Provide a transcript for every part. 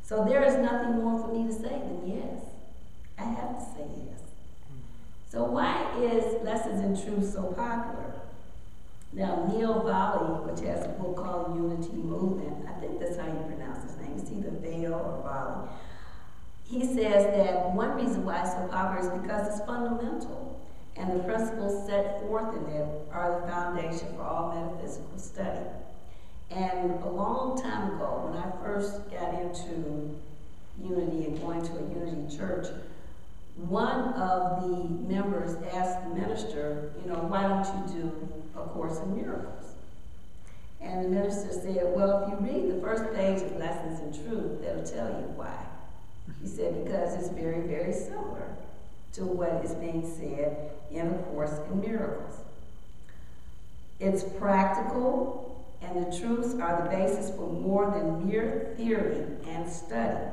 So there is nothing more for me to say than yes. I have to say yes. So why is Lessons in Truth so popular? Now, Neil Volley, which has a book called Unity Movement, I think that's how you pronounce his name, it's either Vale or Volley. He says that one reason why it's so popular is because it's fundamental, and the principles set forth in it are the foundation for all metaphysical study. And a long time ago, when I first got into Unity and going to a Unity church, one of the members asked the minister, why don't you do A Course in Miracles? And the minister said, well, if you read the first page of Lessons in Truth, that'll tell you why. He said, because it's very, very similar to what is being said in A Course in Miracles. It's practical, and the truths are the basis for more than mere theory and study,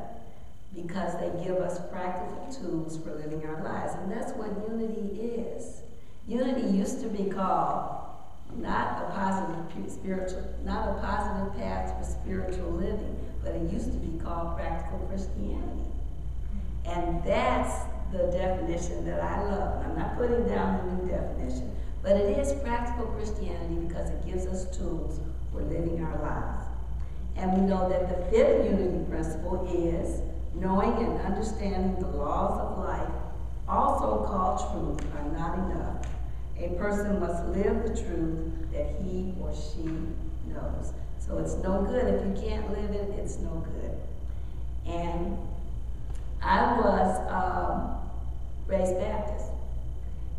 because they give us practical tools for living our lives. And that's what unity is. Unity used to be called not a positive path for spiritual living, but it used to be called practical Christianity. And that's the definition that I love. I'm not putting down the new definition, but it is practical Christianity because it gives us tools for living our lives. And we know that the fifth unity principle is knowing and understanding the laws of life, also called truth, are not enough. A person must live the truth that he or she knows. So it's no good. If you can't live it, it's no good. And I was raised Baptist.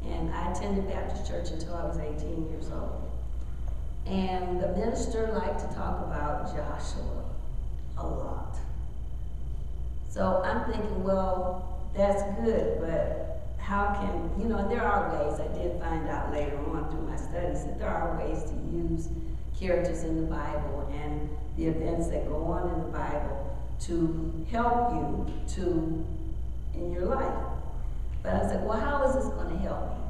And I attended Baptist church until I was 18 years old. And the minister liked to talk about Joshua a lot. So I'm thinking, well, that's good, but how can, there are ways, I did find out later on through my studies, that there are ways to use characters in the Bible and the events that go on in the Bible to help you in your life. But I was like, well, how is this going to help me?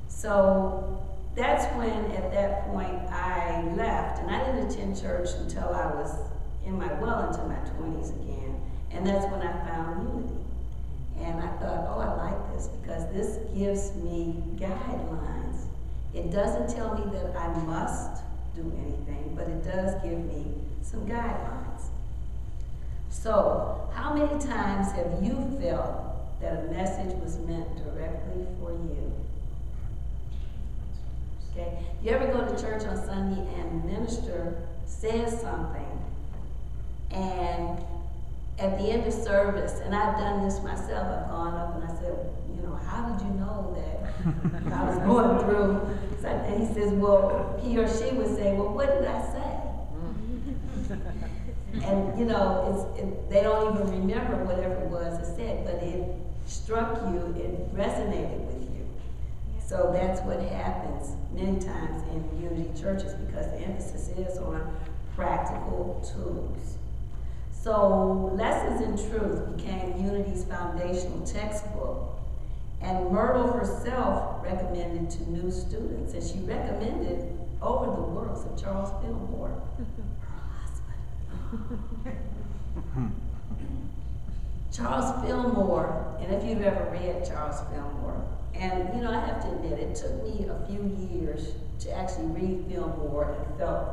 So that's when, at that point, I left, and I didn't attend church until I was into my 20s again. And that's when I found unity. And I thought, oh, I like this because this gives me guidelines. It doesn't tell me that I must do anything, but it does give me some guidelines. So, how many times have you felt that a message was meant directly for you? Okay? You ever go to church on Sunday and the minister says something, and at the end of service, and I've done this myself, I've gone up and I said, how did you know that I was going through? And he says, well, he or she would say, well, what did I say? And they don't even remember whatever it was it said, but it struck you, it resonated with you. So that's what happens many times in unity churches because the emphasis is on practical tools. So Lessons in Truth became Unity's foundational textbook, and Myrtle herself recommended to new students, and she recommended over the works of Charles Fillmore, her husband. Charles Fillmore, and if you've ever read Charles Fillmore, and I have to admit, it took me a few years to actually read Fillmore and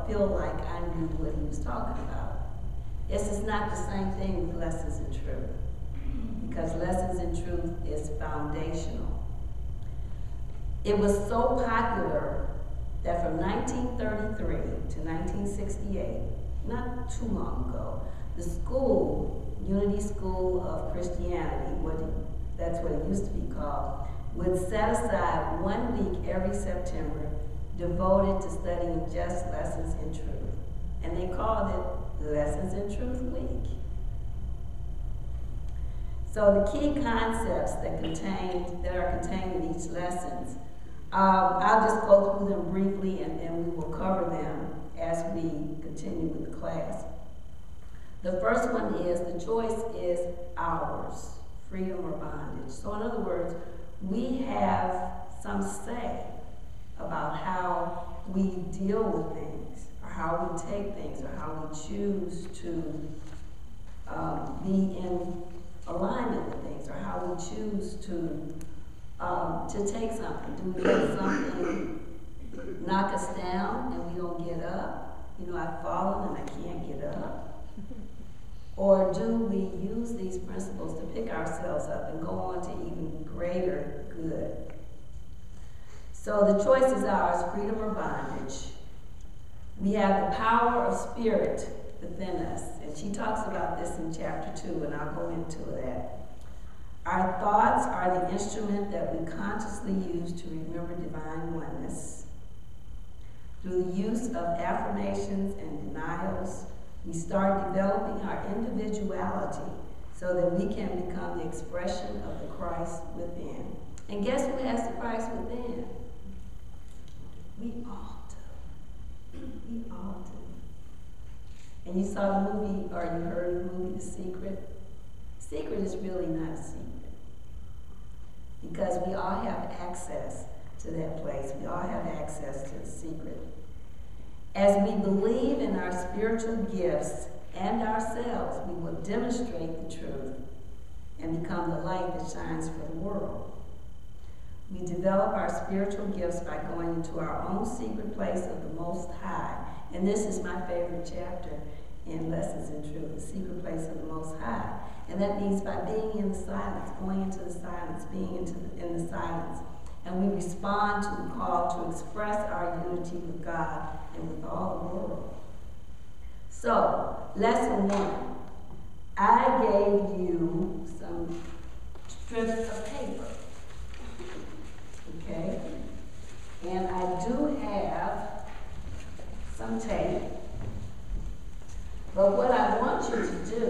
feel like I knew what he was talking about. This is not the same thing with Lessons in Truth, because Lessons in Truth is foundational. It was so popular that from 1933 to 1968, not too long ago, the school, Unity School of Christianity, that's what it used to be called, would set aside 1 week every September devoted to studying just Lessons in Truth. And they called it Lessons in Truth Week. So the key concepts that are contained in each lesson, I'll just go through them briefly and then we will cover them as we continue with the class. The first one is, the choice is ours, freedom or bondage. So in other words, we have some say about how we deal with things, or how we take things, or how we choose to be in alignment with things, or how we choose to take something. Do we let something knock us down and we don't get up? You know, I've fallen and I can't get up. Or do we use these principles to pick ourselves up and go on to even greater good? So the choice is ours, freedom or bondage. We have the power of spirit within us. And she talks about this in chapter 2, and I'll go into that. Our thoughts are the instrument that we consciously use to remember divine oneness. Through the use of affirmations and denials, we start developing our individuality so that we can become the expression of the Christ within. And guess who has the Christ within? We all do. We all do. And you saw the movie, or you heard the movie, The Secret? Secret is really not a secret. Because we all have access to that place. We all have access to the secret. As we believe in our spiritual gifts and ourselves, we will demonstrate the truth and become the light that shines for the world. We develop our spiritual gifts by going into our own secret place of the Most High. And this is my favorite chapter in Lessons in Truth, the secret place of the Most High. And that means by being in the silence, going into the silence, being in the silence. And we respond to the call to express our unity with God and with all the world. So, lesson 1. I gave you some strips of paper. Okay? And I do have some tape. But what I want you to do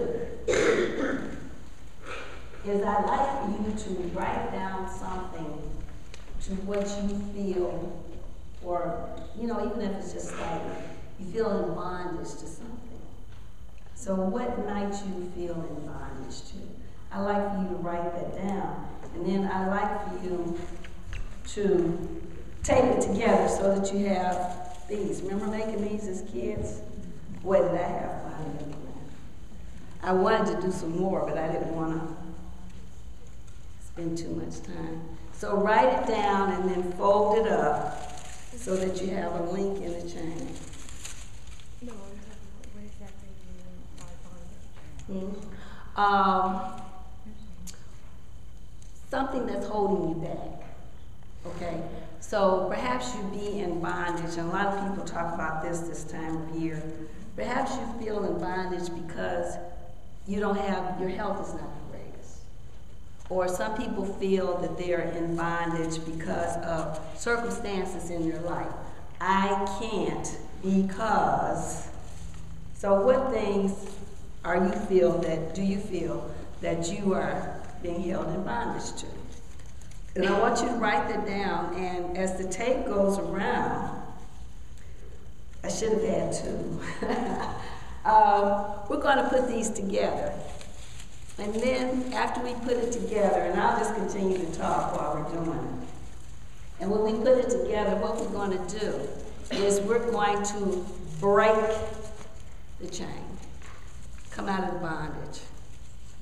is I'd like for you to write down something to what you feel, or, you know, even if it's just slightly, you feel in bondage to something. So what might you feel in bondage to? I'd like for you to write that down. And then I'd like for you to tape it together so that you have these. Remember making these as kids? Boy, did I have fun. I wanted to do some more, but I didn't want to spend too much time. So write it down and then fold it up so that you have a link in the chain. No, I'm talking about what exactly do you mean by bondage? Something that's holding you back. Okay? So perhaps you be in bondage, and a lot of people talk about this time of year. Perhaps you feel in bondage because you don't have, your health is not the greatest. Or some people feel that they're in bondage because of circumstances in their life. I can't because. So what things do you feel that you are being held in bondage to? And I want you to write that down, and as the tape goes around, I should have had two. We're going to put these together. And then after we put it together, and I'll just continue to talk while we're doing it. And when we put it together, what we're going to do is we're going to break the chain, come out of the bondage,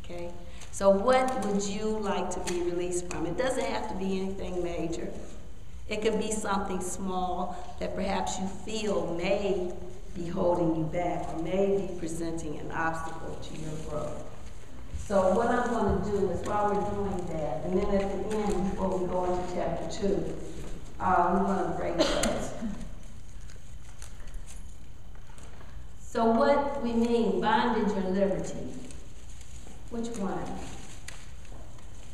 okay? So what would you like to be released from? It doesn't have to be anything major. It can be something small that perhaps you feel may be holding you back or may be presenting an obstacle to your growth. So what I'm going to do is while we're doing that, and then at the end, before we go into chapter 2, we're going to break those. So what we mean, bondage or liberty? Which one?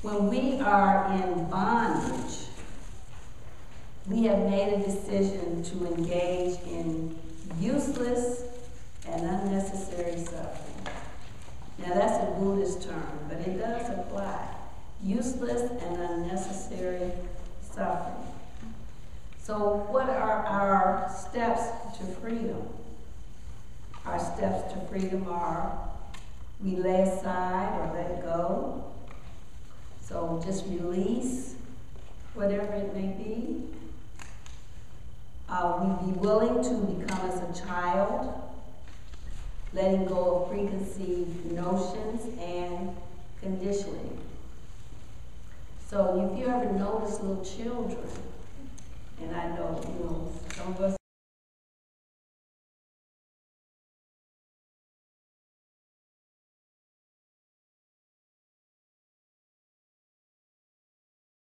When we are in bondage, we have made a decision to engage in useless and unnecessary suffering. Now that's a Buddhist term, but it does apply. Useless and unnecessary suffering. So what are our steps to freedom? Our steps to freedom are we lay aside or let go. So just release whatever it may be. We be willing to become as a child. letting go of preconceived notions and conditioning. So if you ever notice little children, and I know, some of us